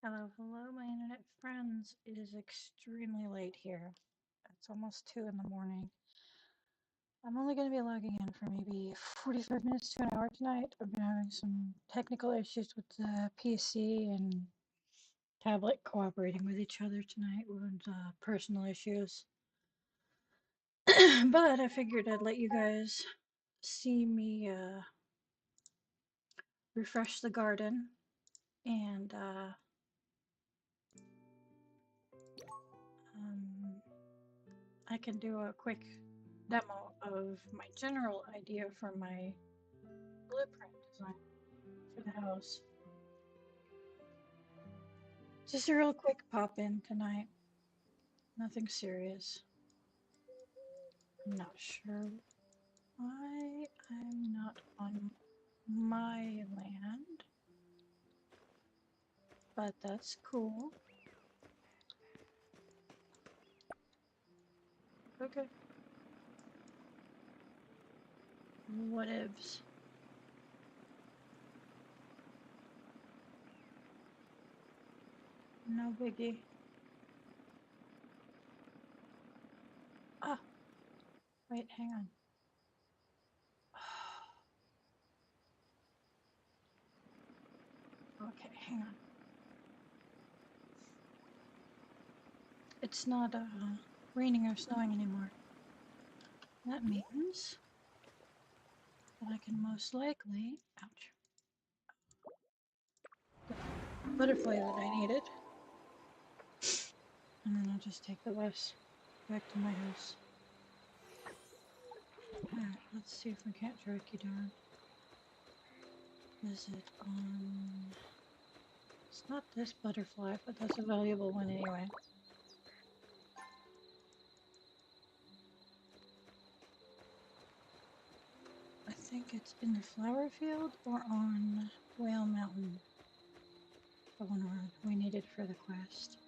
Hello, hello, my internet friends. It is extremely late here. It's almost 2 in the morning. I'm only going to be logging in for maybe 45 minutes to an hour tonight. I've been having some technical issues with the PC and tablet cooperating with each other tonight with personal issues. But I figured I'd let you guys see me refresh the garden and um, I can do a quick demo of my general idea for my blueprint design for the house. Just a real quick pop in tonight. Nothing serious. I'm not sure why I'm not on my land, but that's cool. Okay. Whatevs. No biggie. Ah, wait, hang on. Okay, hang on. It's not raining or snowing anymore. That means that I can most likely, ouch, the butterfly that I needed. And then I'll just take the bus back to my house. Alright, let's see if we can't track you down. Is it on... It's not this butterfly, but that's a valuable one anyway. I think it's in the flower field or on Whale Mountain. The one we needed for the quest.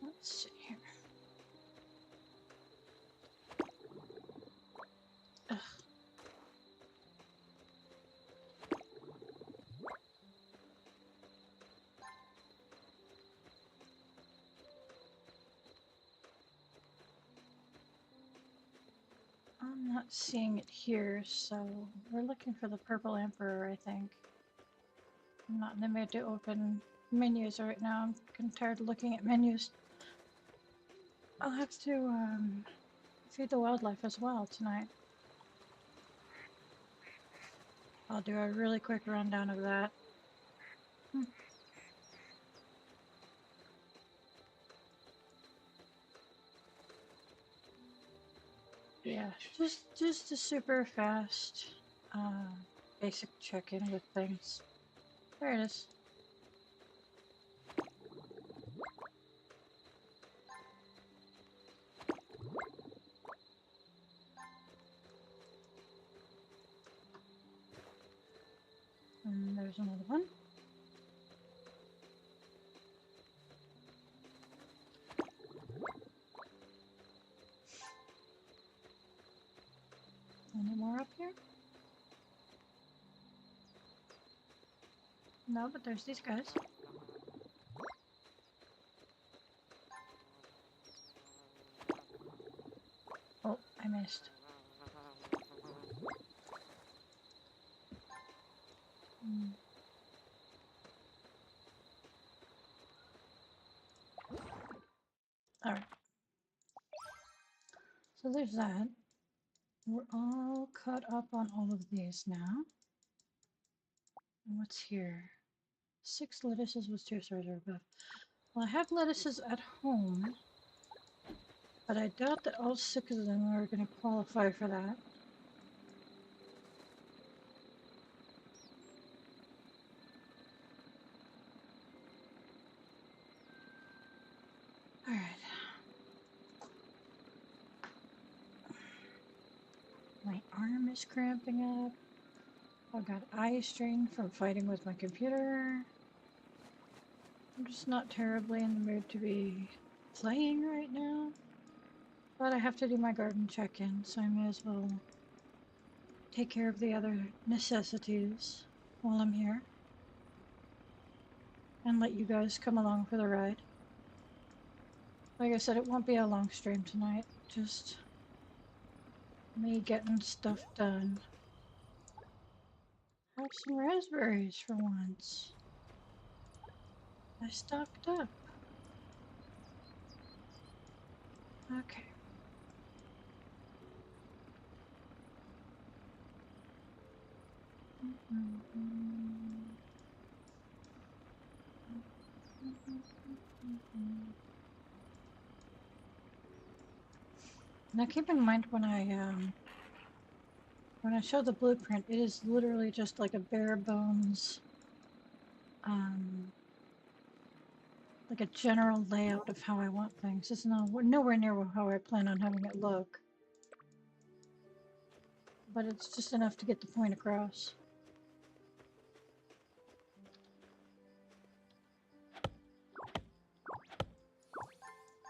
Let's see here. Ugh. I'm not seeing it here, so we're looking for the purple emperor, I think. I'm not in the mood to open menus right now. I'm tired of looking at menus. I'll have to feed the wildlife as well tonight. I'll do a really quick rundown of that. Yeah, just a super fast, basic check-in with things. There it is. And there's another one. Any more up here? No, but there's these guys. Oh, I missed. Alright. So there's that. We're all caught up on all of these now. And what's here? 6 lettuces with 2 stars or above. Well, I have lettuces at home, but I doubt that all 6 of them are going to qualify for that. Alright. My arm is cramping up. I've got eye strain from fighting with my computer. I'm just not terribly in the mood to be playing right now. But I have to do my garden check-in, so I may as well take care of the other necessities while I'm here. And let you guys come along for the ride. Like I said, it won't be a long stream tonight. Just me getting stuff done. Have some raspberries for once. I stocked up. Okay. Now keep in mind when I show the blueprint, it is literally just like a bare bones, like a general layout of how I want things. It's nowhere near how I plan on having it look. But it's just enough to get the point across.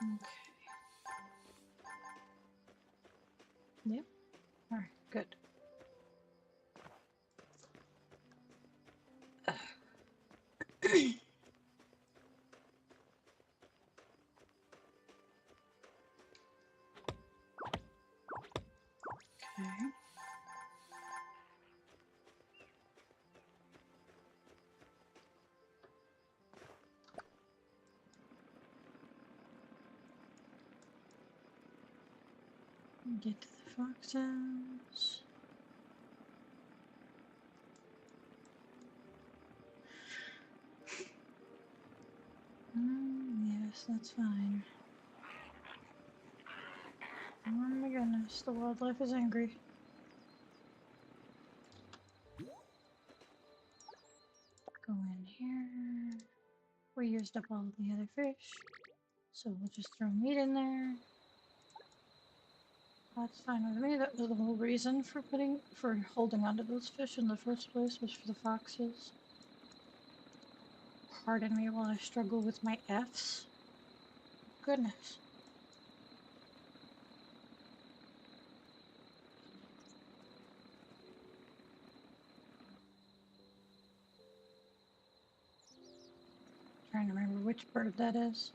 Okay. Yep. Alright, good. Okay. Get to the foxes. Yes, that's fine. Oh my goodness, the wildlife is angry. Go in here. We used up all the other fish, so we'll just throw meat in there. That's fine with me. That was the whole reason for holding onto those fish in the first place, was for the foxes. Pardon me while I struggle with my F's. Goodness. Trying to remember which bird that is.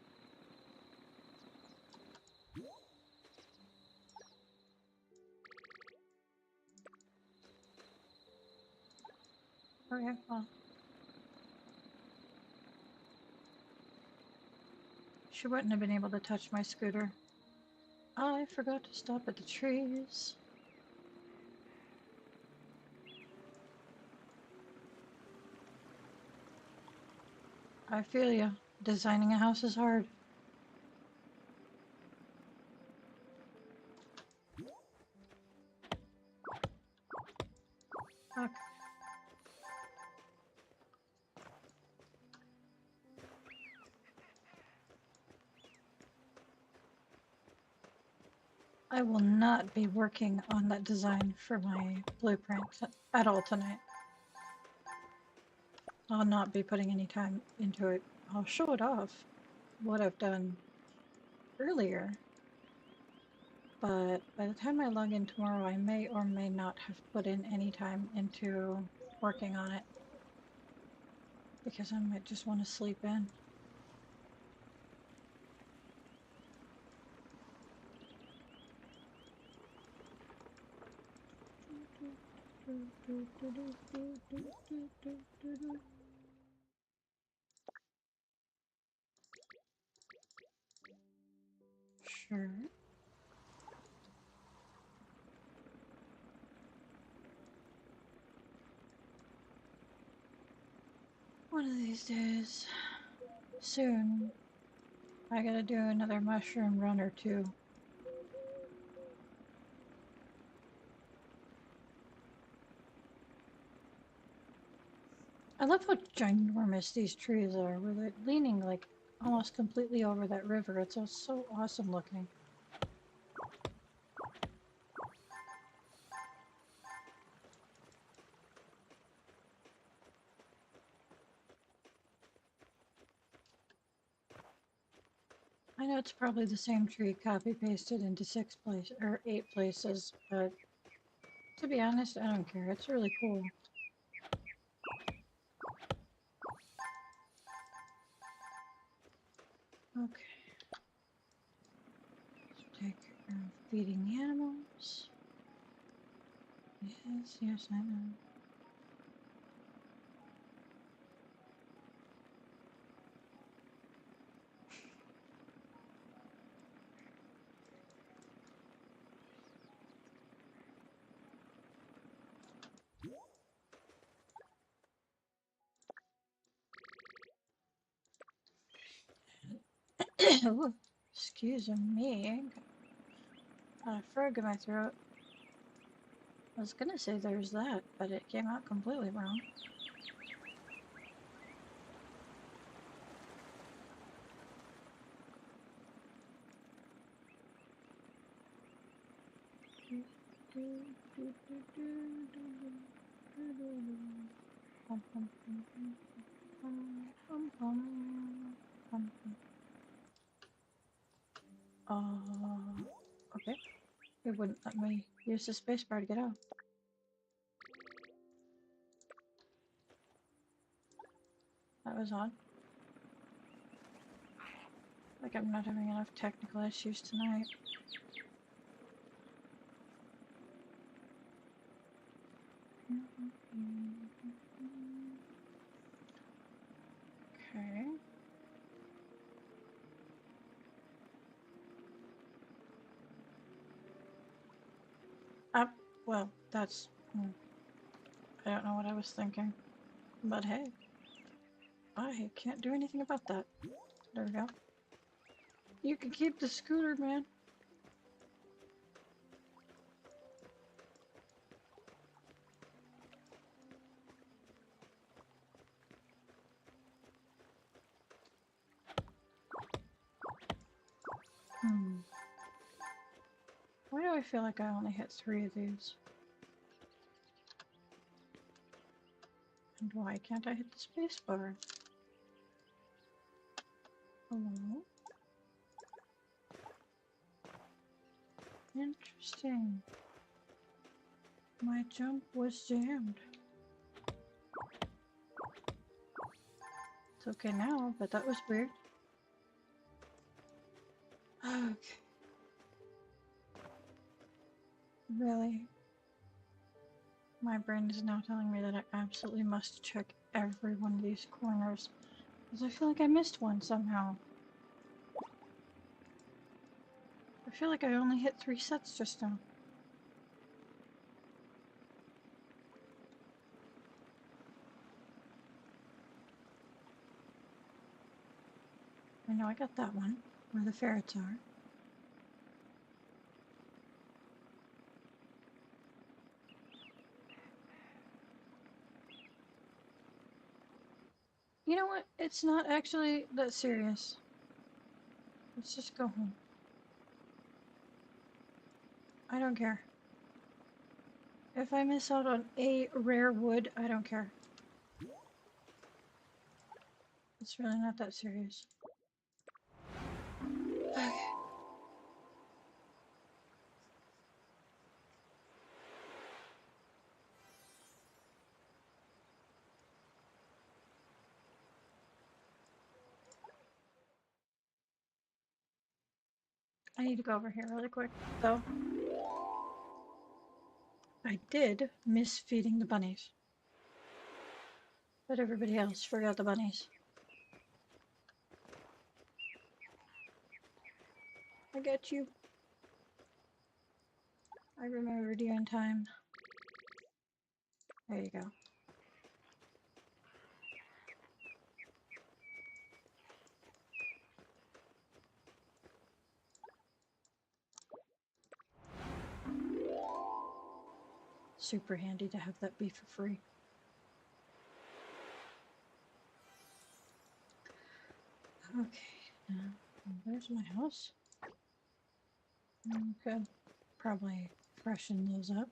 Okay, well. She wouldn't have been able to touch my scooter. I forgot to stop at the trees. I feel ya. Designing a house is hard. Okay. I will not be working on that design for my blueprint at all tonight. I'll not be putting any time into it. I'll show it off, what I've done earlier. But by the time I log in tomorrow, I may or may not have put in any time into working on it. Because I might just want to sleep in. Sure. One of these days, soon, I gotta do another mushroom run or two. I love how ginormous these trees are, where they're leaning like almost completely over that river. It's so awesome looking. I know it's probably the same tree copy pasted into 8 places, but To be honest, I don't care. It's really cool. Okay. Let's take care of feeding the animals. Yes, yes, I know. Ooh, excuse me. Got a frog in my throat. I was gonna say there's that, but it came out completely wrong. Okay. It wouldn't let me use the spacebar to get out. That was odd. Like I'm not having enough technical issues tonight. Okay. Well, that's... I don't know what I was thinking. But hey, I can't do anything about that. There we go. You can keep the scooter, man. Why do I feel like I only hit 3 of these? And why can't I hit the spacebar? Hello? Interesting. My jump was jammed. It's okay now, but that was weird. Okay. Really? My brain is now telling me that I absolutely must check every one of these corners. Because I feel like I missed one somehow. I feel like I only hit 3 sets just now. I know I got that one, where the ferrets are. You know what? It's not actually that serious. Let's just go home. I don't care. If I miss out on a rare wood, I don't care. It's really not that serious. Okay. I need to go over here really quick, though. I did miss feeding the bunnies. But everybody else forgot the bunnies. I got you. I remembered you in time. There you go. Super handy to have that be for free. Okay, now there's my house. Could probably freshen those up.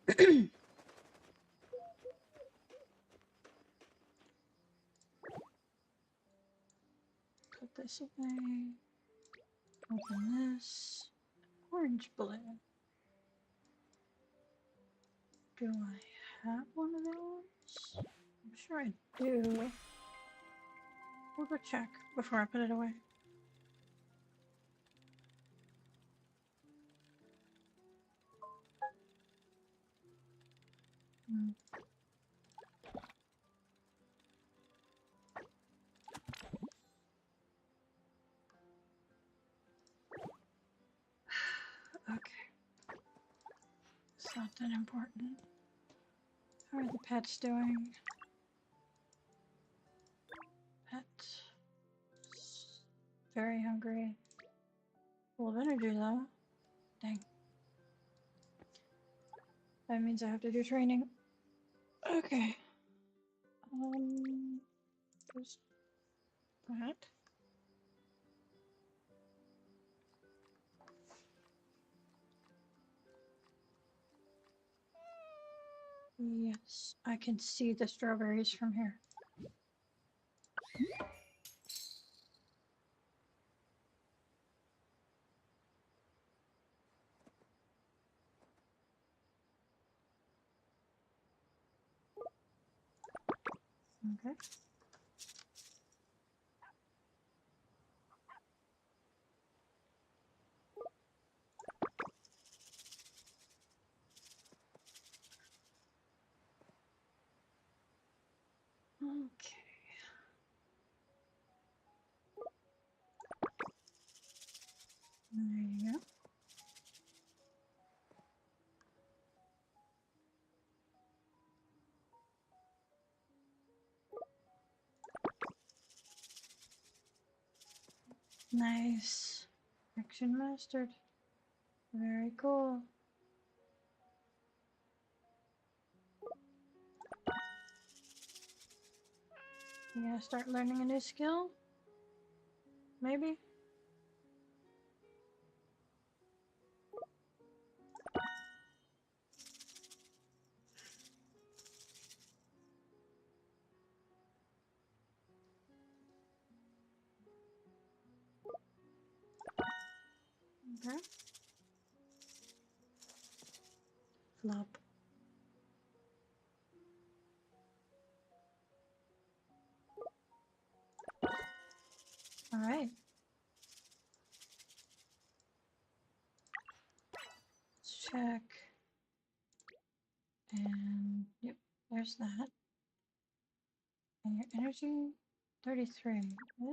Put this away. Open this. Orange balloon. Do I have one of those? I'm sure I do. We'll go check before I put it away. Hmm. Okay. It's not that important. How are the pets doing? Pets. Very hungry. Full of energy though. Dang. That means I have to do training. Okay. There's that. Yes, I can see the strawberries from here. Okay. Okay. There you go. Nice. Action mastered. Very cool. You gonna start learning a new skill? Maybe? Okay. Flop. Alright. Let's check. And yep, there's that. And your energy 33.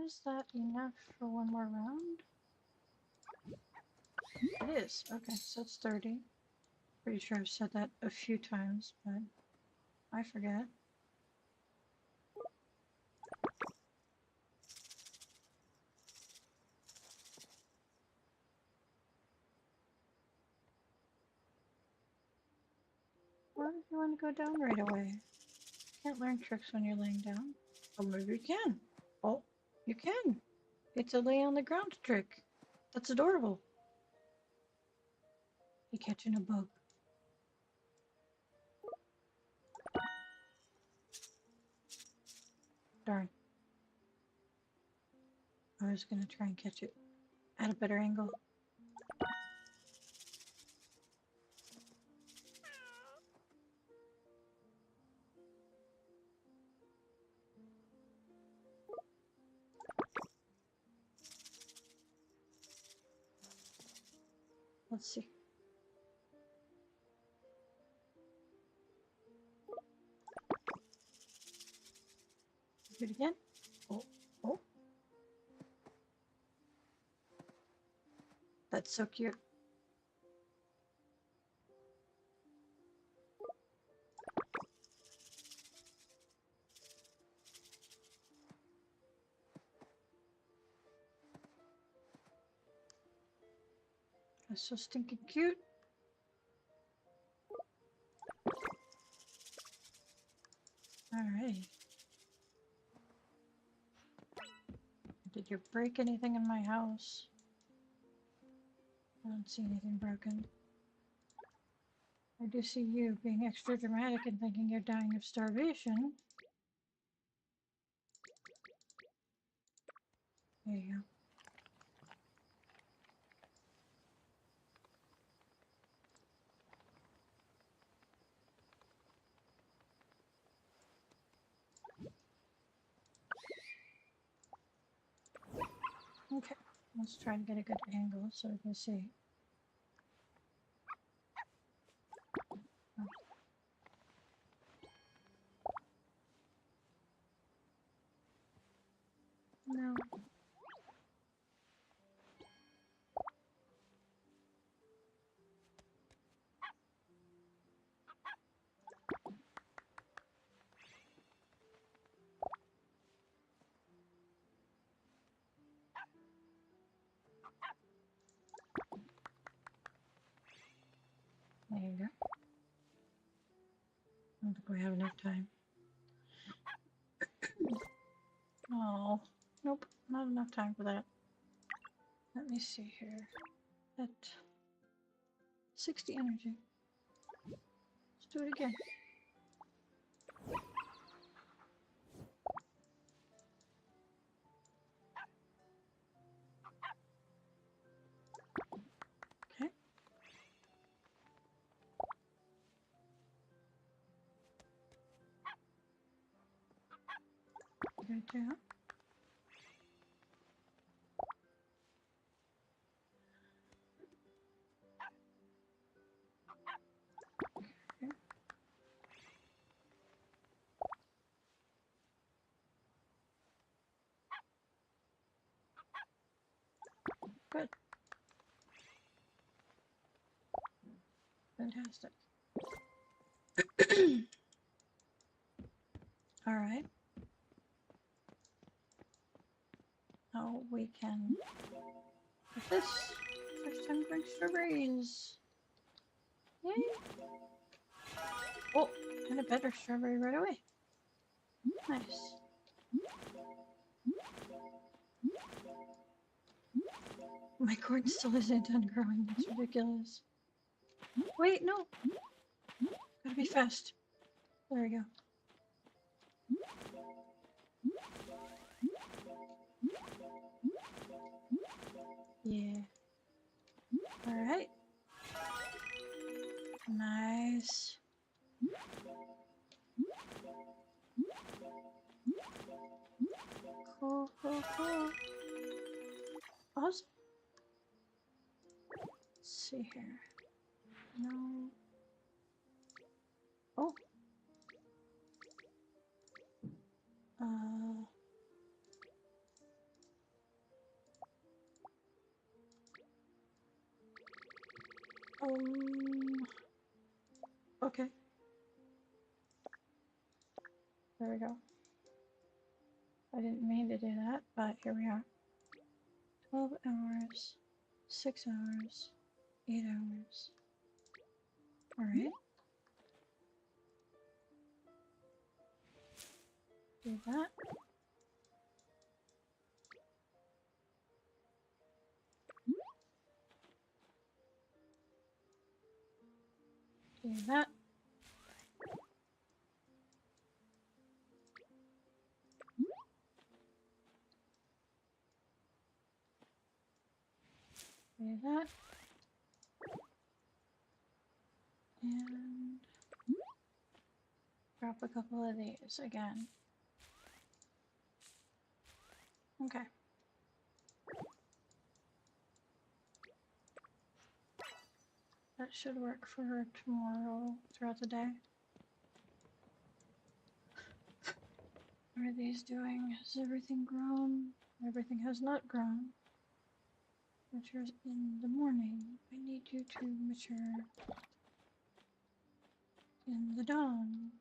Is that enough for one more round? It is. Okay, so it's 30. Pretty sure I've said that a few times, but I forget. What if you want to go down right away? Can't learn tricks when you're laying down. Oh, maybe you can. Oh, you can. It's a lay on the ground trick. That's adorable. You're catching a bug. Darn. I was gonna try and catch it at a better angle. Let's see. Do it again. Oh, oh. That's so cute. That's so stinking cute. Alright. Did you break anything in my house? I don't see anything broken. I do see you being extra dramatic and thinking you're dying of starvation. There you go. Okay, let's try and get a good angle so we can see. Oh. No. There you go. I don't think we have enough time. Oh, nope, not enough time for that. Let me see here. At 60 energy. Let's do it again. Okay. Good job. Okay. Good. Fantastic. All right. Now we can get this. First time growing strawberries. Yay. Oh, and a better strawberry right away. Nice. My corn still isn't done growing. That's ridiculous. Wait, no. Gotta be fast. There we go. Yeah. Alright. Nice. Cool, cool, cool. Awesome. Let's see here. No. Oh. Uh. Okay. There we go. I didn't mean to do that, but here we are. 12 hours, 6 hours, 8 hours. Alright. Do that. Do that. Do that. And drop a couple of these again. Okay. That should work for tomorrow throughout the day. How are these doing? Has everything grown? Everything has not grown. Matures in the morning. I need you to mature in the dawn.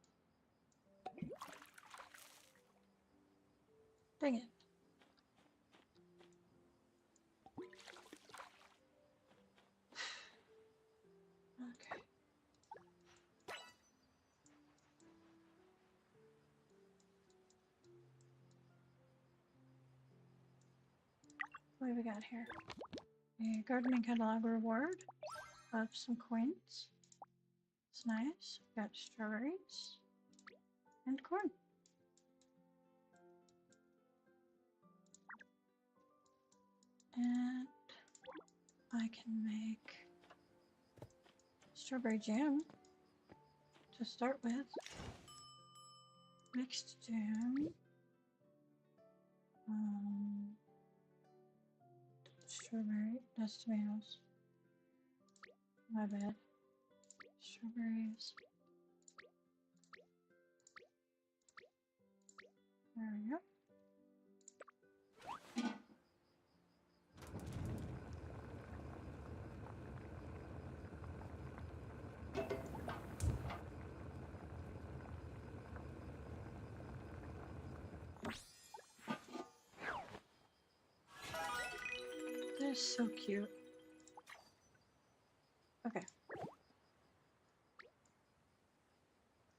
Dang it. Okay. What do we got here? A gardening catalog reward of some coins. It's nice. Got strawberries and corn. And I can make strawberry jam to start with. Mixed jam. Strawberry. That's tomatoes. My bad. Strawberries. There we go. They're so cute. Okay.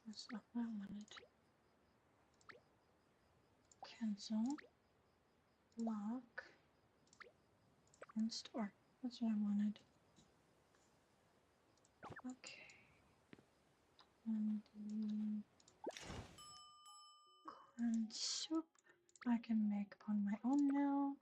That's not what I wanted. Cancel. Lock. And store. That's what I wanted. Okay. And the corn soup I can make on my own now.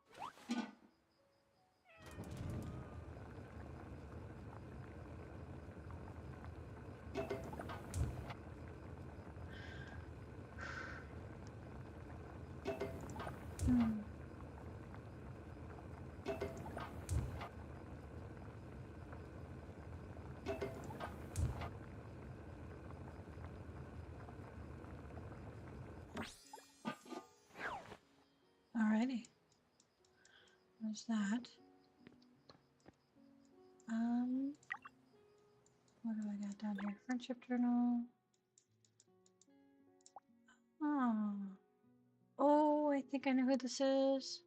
Alrighty. There's that. What do I got down here? Friendship journal. Oh. Oh, I think I know who this is.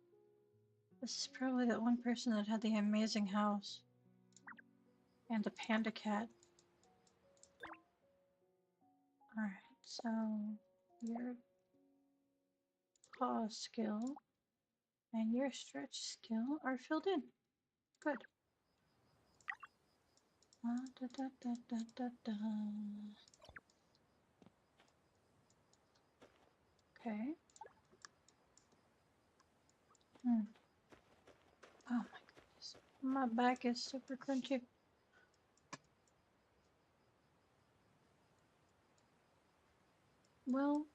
This is probably that one person that had the amazing house. And the panda cat. Alright, so your paw skill and your stretch skill are filled in. Good. Da, da, da, da, da, da. Okay. Oh my goodness. My back is super crunchy. Well,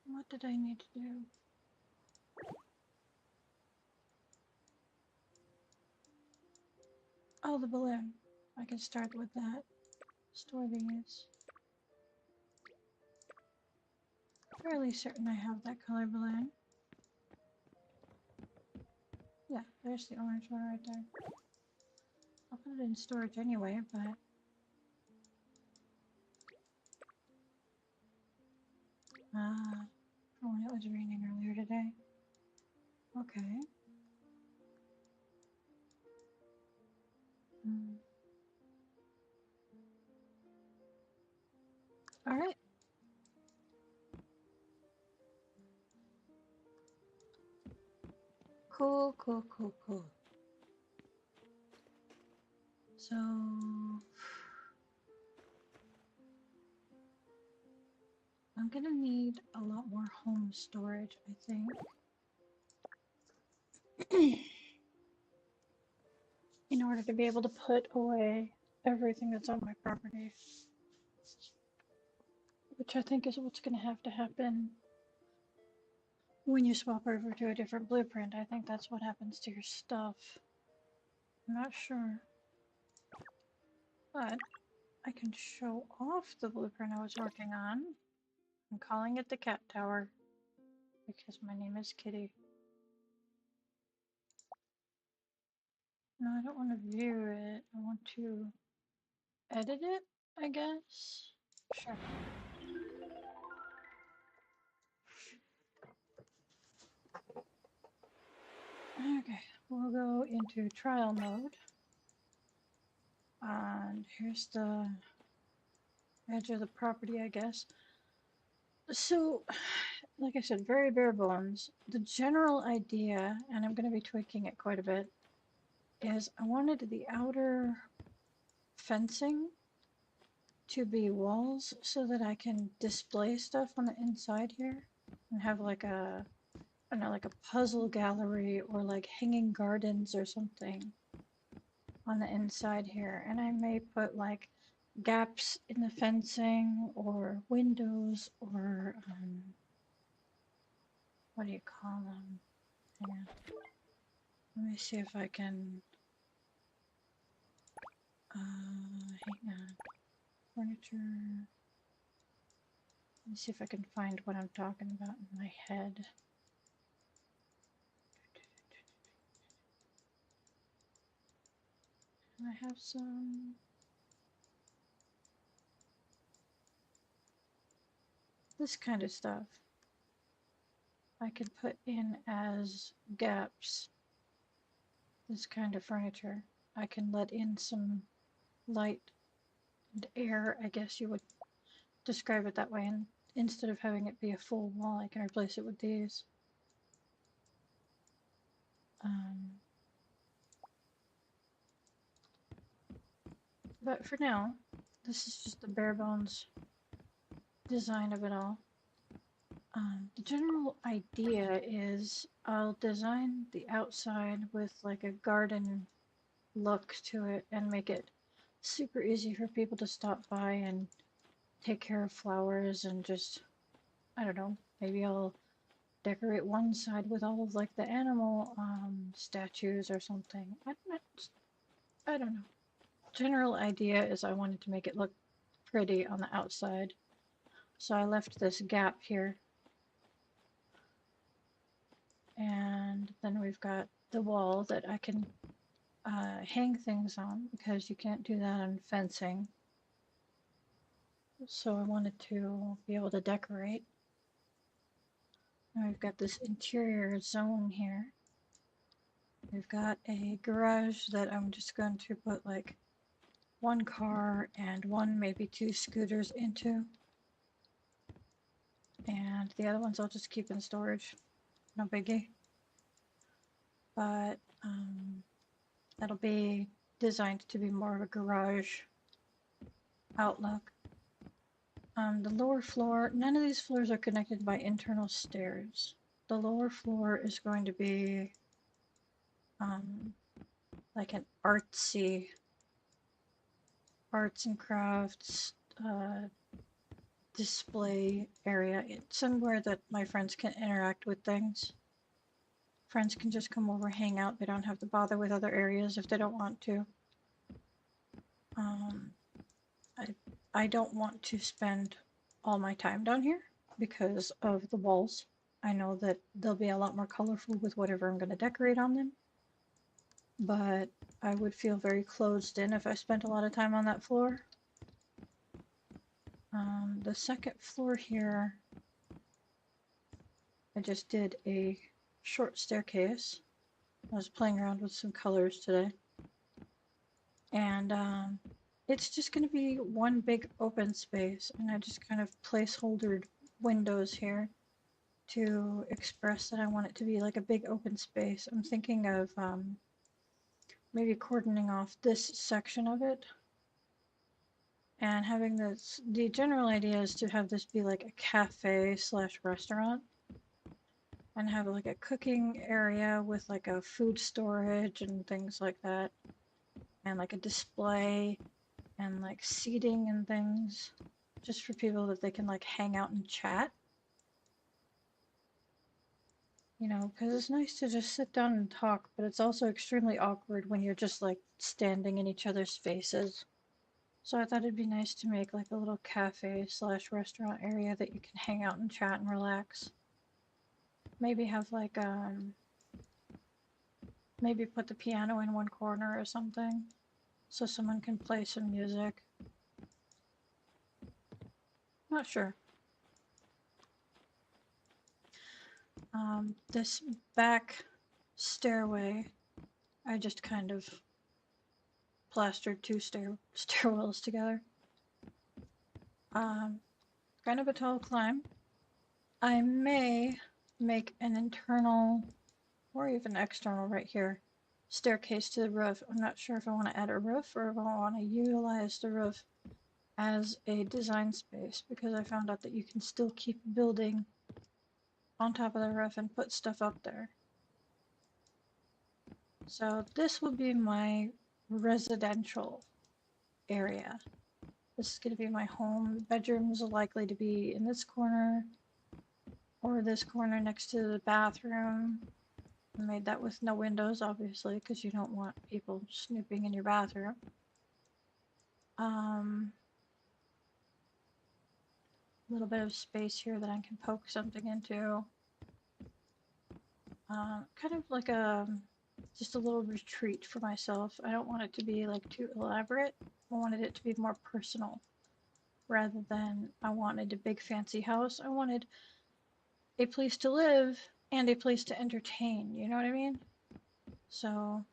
what did I need to do? Oh, the balloon. I can start with that. Store these. Fairly certain I have that color balloon. Yeah, there's the orange one right there. I'll put it in storage anyway, but... Ah, oh, it was raining earlier today. Okay. Alright. Cool, cool, cool, cool. So... I'm gonna need a lot more home storage, I think. In order to be able to put away everything that's on my property. Which I think is what's gonna have to happen when you swap over to a different blueprint. I think that's what happens to your stuff. I'm not sure. But I can show off the blueprint I was working on. I'm calling it the cat tower because my name is Kitty. No, I don't want to view it. I want to edit it, I guess. Sure. Okay, we'll go into trial mode. And here's the edge of the property, I guess. So, like I said, very bare bones. The general idea, and I'm going to be tweaking it quite a bit, is I wanted the outer fencing to be walls so that I can display stuff on the inside here and have like a, I don't know, like a puzzle gallery or like hanging gardens or something on the inside here. And I may put like gaps in the fencing or windows or what do you call them? Hang on. Let me see if I can. Hang on. Furniture. Let me see if I can find what I'm talking about in my head. I have some. This kind of stuff I can put in as gaps. This kind of furniture. I can let in some light and air, I guess you would describe it that way, and instead of having it be a full wall, I can replace it with these. But for now, this is just the bare bones design of it all. The general idea is I'll design the outside with like a garden look to it and make it super easy for people to stop by and take care of flowers and just, I don't know, maybe I'll decorate one side with all of like the animal statues or something. I don't know. General idea is I wanted to make it look pretty on the outside. So I left this gap here. And then we've got the wall that I can hang things on because you can't do that on fencing. So I wanted to be able to decorate. And we've got this interior zone here. We've got a garage that I'm just going to put like one car and one, maybe two scooters into. And the other ones I'll just keep in storage. No biggie. But that'll be designed to be more of a garage outlook. The lower floor, none of these floors are connected by internal stairs. The lower floor is going to be like an artsy arts and crafts display area. It's somewhere that my friends can interact with things. Friends can just come over, hang out. They don't have to bother with other areas if they don't want to. I don't want to spend all my time down here because of the walls. I know that they'll be a lot more colorful with whatever I'm going to decorate on them. But I would feel very closed in if I spent a lot of time on that floor. The second floor here, I just did a short staircase. I was playing around with some colors today. And it's just going to be one big open space. And I just kind of placeholdered windows here to express that I want it to be like a big open space. I'm thinking of maybe cordoning off this section of it and having this, the general idea is to have this be like a cafe slash restaurant and have like a cooking area with like a food storage and things like that, and like a display and like seating and things just for people that they can like hang out and chat. You know, because it's nice to just sit down and talk, but it's also extremely awkward when you're just like standing in each other's faces. So I thought it'd be nice to make like a little cafe slash restaurant area that you can hang out and chat and relax. Maybe have like maybe put the piano in one corner or something so someone can play some music. Not sure. This back stairway, I just kind of plastered two stairwells together. Kind of a tall climb. I may make an internal or even external right here staircase to the roof. I'm not sure if I want to add a roof or if I want to utilize the roof as a design space, because I found out that you can still keep building on top of the roof and put stuff up there. So this will be my residential area. This is going to be my home. Bedrooms are likely to be in this corner or this corner next to the bathroom. I made that with no windows, obviously, because you don't want people snooping in your bathroom. A little bit of space here that I can poke something into. Kind of like just a little retreat for myself. I don't want it to be like too elaborate. I wanted it to be more personal rather than I wanted a big fancy house. I wanted a place to live and a place to entertain, you know what I mean? So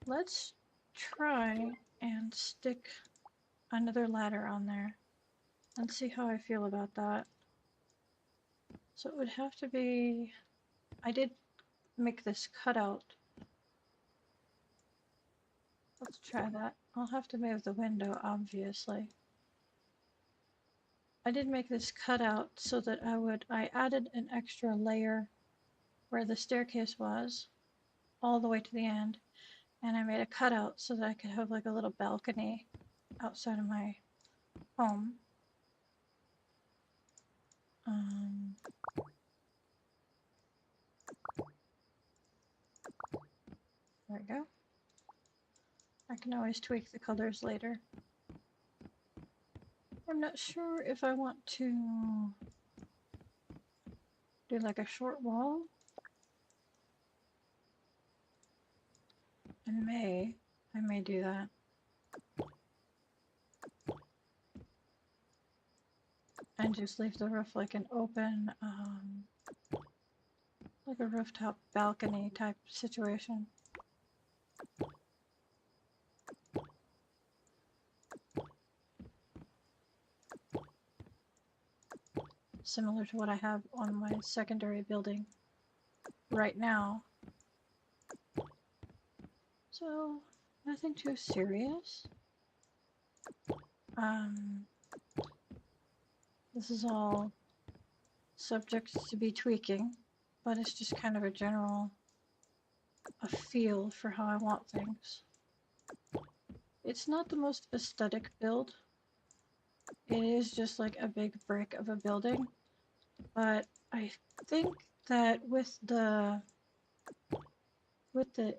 let's try and stick another ladder on there and see how I feel about that. So it would have to be, I did make this cutout. Let's try that. I'll have to move the window, obviously. I did make this cutout so that I added an extra layer where the staircase was, all the way to the end, and I made a cutout so that I could have like a little balcony outside of my home. There we go. I can always tweak the colors later. I'm not sure if I want to do like a short wall. I may do that. And just leave the roof like an open, like a rooftop balcony type situation. Similar to what I have on my secondary building right now. So, nothing too serious. This is all subject to be tweaking, but it's just kind of a feel for how I want things. It's not the most aesthetic build. It is just like a big brick of a building, but I think that with the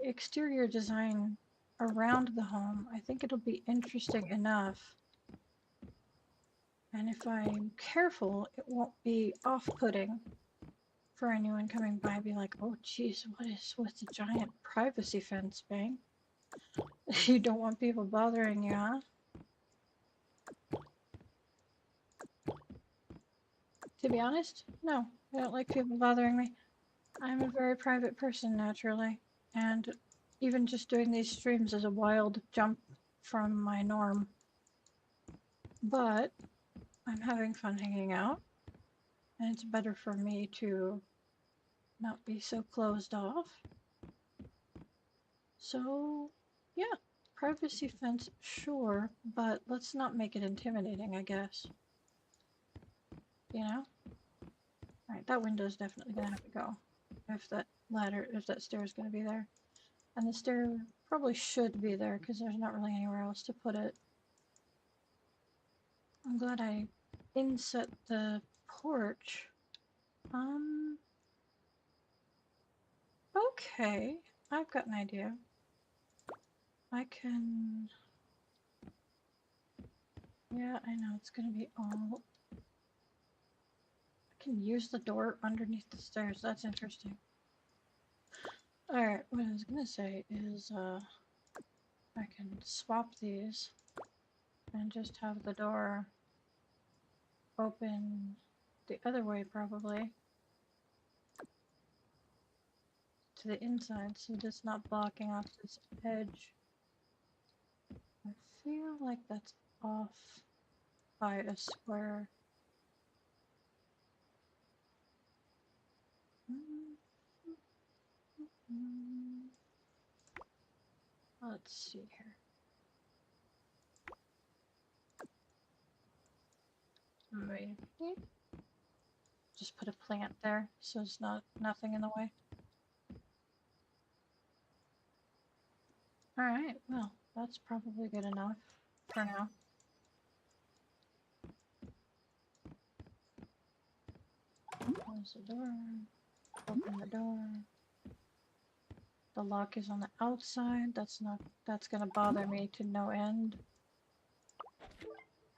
exterior design around the home, I think it'll be interesting enough. And if I'm careful, it won't be off-putting for anyone coming by and be like, oh geez, what is with the giant privacy fence, Bang? You don't want people bothering you, huh? To be honest, no, I don't like people bothering me. I'm a very private person naturally, and even just doing these streams is a wild jump from my norm. But I'm having fun hanging out, and it's better for me to not be so closed off. So, yeah, privacy fence, sure, but let's not make it intimidating, I guess. You know? Alright, that window's definitely gonna have to go. If that stair is gonna be there. And the stair probably should be there because there's not really anywhere else to put it. I'm glad I inset the porch. Okay, I've got an idea. I can... Yeah, I know, it's gonna be all... I can use the door underneath the stairs, that's interesting. Alright, what I was gonna say is, I can swap these and just have the door open the other way, probably. To the inside, so it's not blocking off this edge. I feel like that's off by a square. Let's see here. Maybe just put a plant there so it's nothing in the way. Alright, well, that's probably good enough for now. Close the door. Open the door. The lock is on the outside. That's gonna bother me to no end.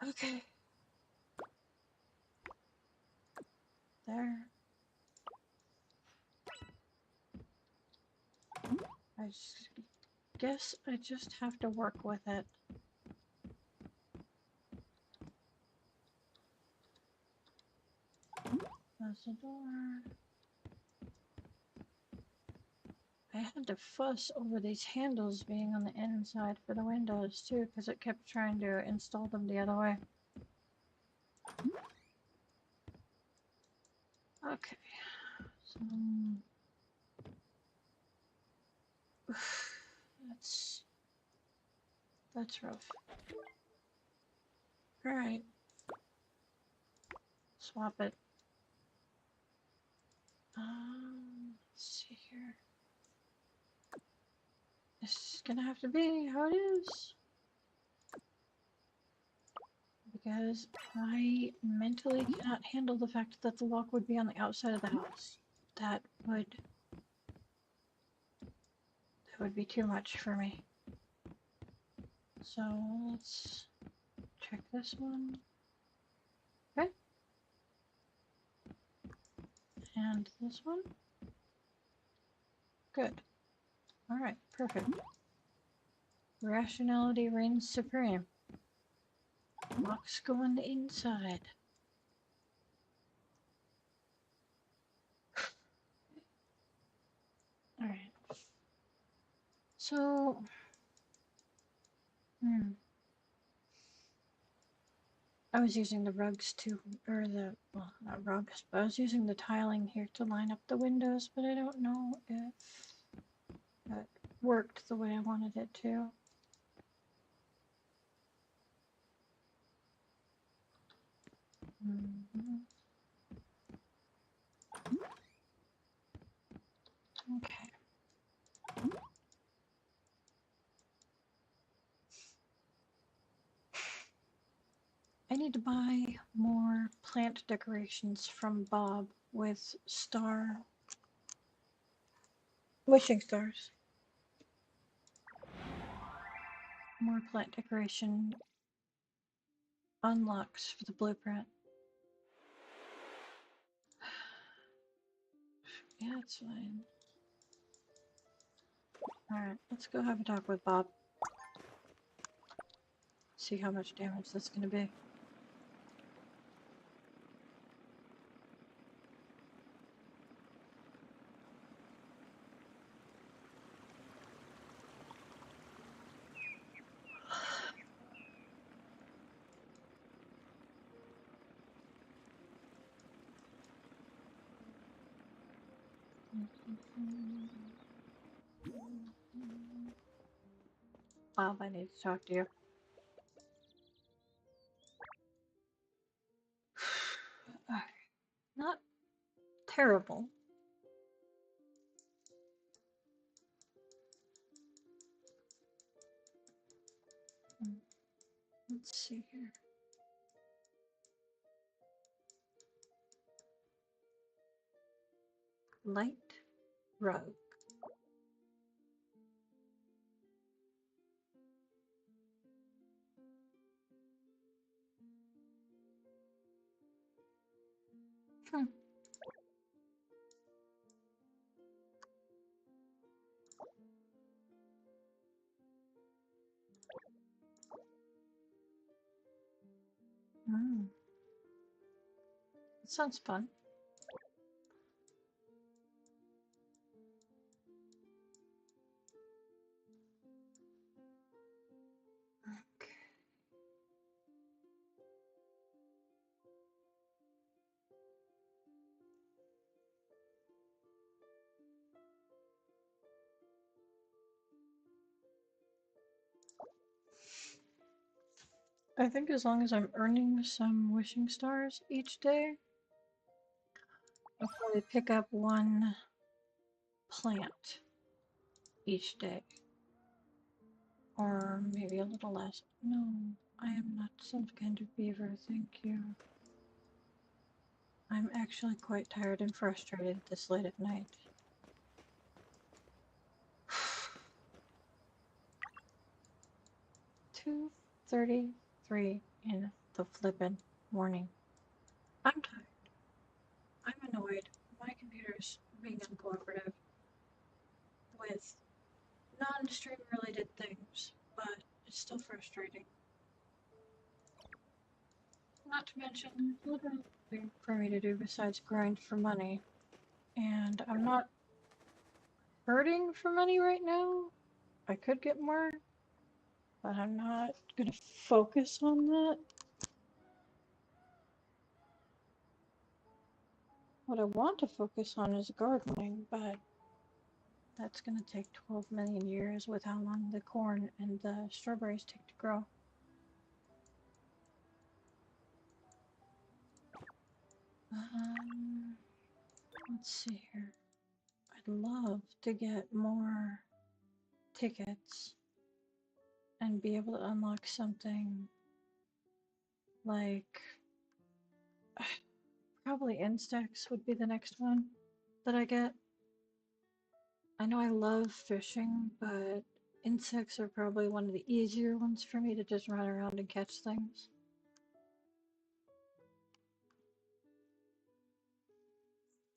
Okay. There. I guess I just have to work with it. That's the door. I had to fuss over these handles being on the inside for the windows too, because it kept trying to install them the other way. Okay, so that's rough. All right, swap it. Let's see here. This is gonna have to be how it is. Because I mentally cannot handle the fact that the lock would be on the outside of the house. That would be too much for me. So let's check this one. Okay. And this one. Good. Alright, perfect. Rationality reigns supreme. Locks go on the inside. Alright. So, I was using the rugs to, or the, well, not rugs, but I was using the tiling here to line up the windows, but I don't know if that worked the way I wanted it to. Okay. I need to buy more plant decorations from Bob with wishing stars. More plant decoration unlocks for the blueprint. Yeah, it's fine. Alright, let's go have a talk with Bob. See how much damage that's gonna be. Bob, I need to talk to you. Not terrible. Let's see here. Light rug. That sounds fun. Okay. I think as long as I'm earning some wishing stars each day, I'll probably pick up one plant each day. Or maybe a little less. No, I am not some kind of beaver, thank you. I'm actually quite tired and frustrated this late at night. 2:33 in the flippin' morning. I'm tired. I'm annoyed. My computer's being uncooperative with non-stream related things, but it's still frustrating. Not to mention, there's literally nothing for me to do besides grind for money. And I'm not hurting for money right now. I could get more, but I'm not gonna focus on that. What I want to focus on is gardening, but that's gonna take 12 million years with how long the corn and the strawberries take to grow. Let's see here. I'd love to get more tickets and be able to unlock something like probably insects would be the next one that I get. I know I love fishing, but insects are probably one of the easier ones for me to just run around and catch things.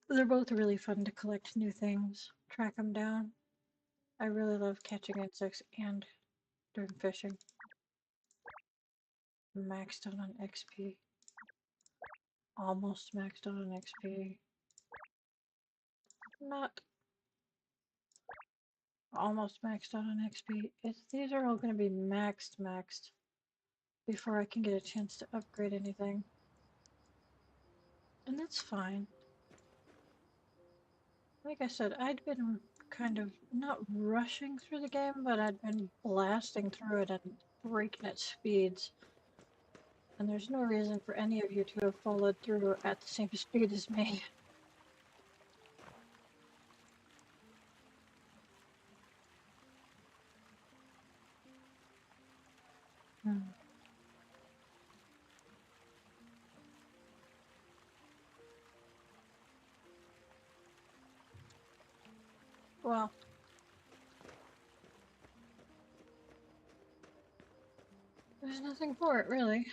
They're both really fun to collect new things, track them down. I really love catching insects and doing fishing. Maxed out on XP. Almost maxed out on XP. Not almost maxed out on XP. These are all going to be maxed before I can get a chance to upgrade anything. And that's fine. Like I said, I'd been kind of not rushing through the game, but I'd been blasting through it at breakneck speeds. And there's no reason for any of you to have followed through at the same speed as me. Well, there's nothing for it, really.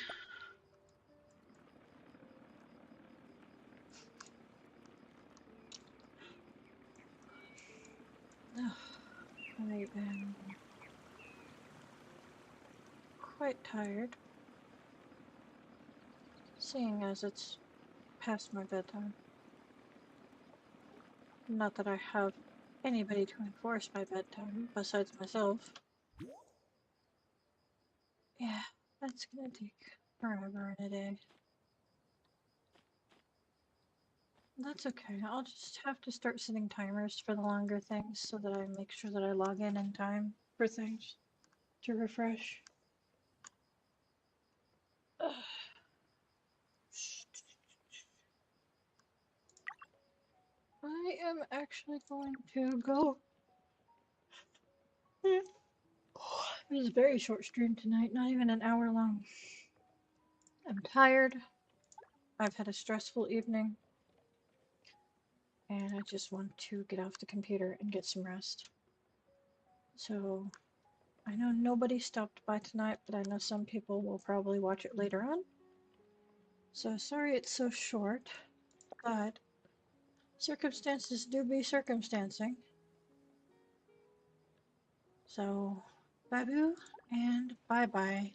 I am quite tired, seeing as it's past my bedtime. Not that I have anybody to enforce my bedtime besides myself. Yeah, that's gonna take forever and a day. That's okay. I'll just have to start setting timers for the longer things so that I make sure that I log in time for things to refresh. I am actually going to go. It was a very short stream tonight, not even an hour long. I'm tired. I've had a stressful evening. And I just want to get off the computer and get some rest. So, I know nobody stopped by tonight, but I know some people will probably watch it later on. So sorry it's so short, but circumstances do be circumstancing. So, bye-boo and bye-bye.